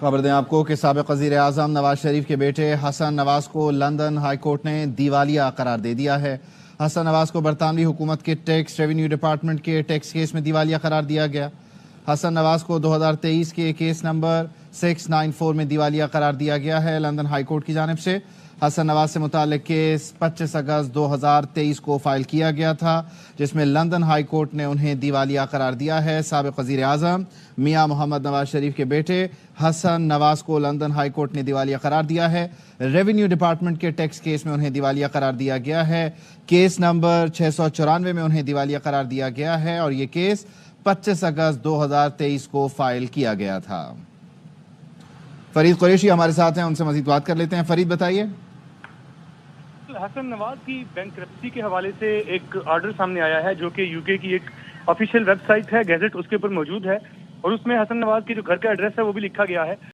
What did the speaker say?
खबर दें आपको कि साबिक़ वज़ीर आज़म नवाज शरीफ के बेटे हसन नवाज को लंदन हाई कोर्ट ने दिवालिया करार दे दिया है। हसन नवाज को बरतानवी हुकूमत के टैक्स रेवेन्यू डिपार्टमेंट के टैक्स केस में दिवालिया करार दिया गया। हसन नवाज को 2023 के केस नंबर 694 में दिवालिया करार दिया गया है। लंदन हाई कोर्ट की जानिब से हसन नवाज से मुताल्लिक केस 25 अगस्त 2023 को फाइल किया गया था, जिसमें लंदन हाई कोर्ट ने उन्हें दिवालिया करार दिया है। साबिक़ वज़ीर आज़म मियां मोहम्मद नवाज शरीफ के बेटे हसन नवाज को लंदन हाई कोर्ट ने दिवालिया करार दिया है। रेवेन्यू डिपार्टमेंट के टैक्स केस में उन्हें दिवालिया करार दिया गया है। केस नंबर 694 में उन्हें दिवालिया करार दिया गया है और ये केस 25 अगस्त 2023 को फाइल किया गया था। फरीद कुरैशी हमारे साथ हैं, उनसे मजीद बात कर लेते हैं। फरीद बताइए। हसन नवाज की बैंकरप्सी के हवाले से एक ऑर्डर सामने आया है जो कि यूके की एक ऑफिशियल वेबसाइट है, गैजेट उसके ऊपर मौजूद है और उसमें हसन नवाज की जो घर का एड्रेस है वो भी लिखा गया है।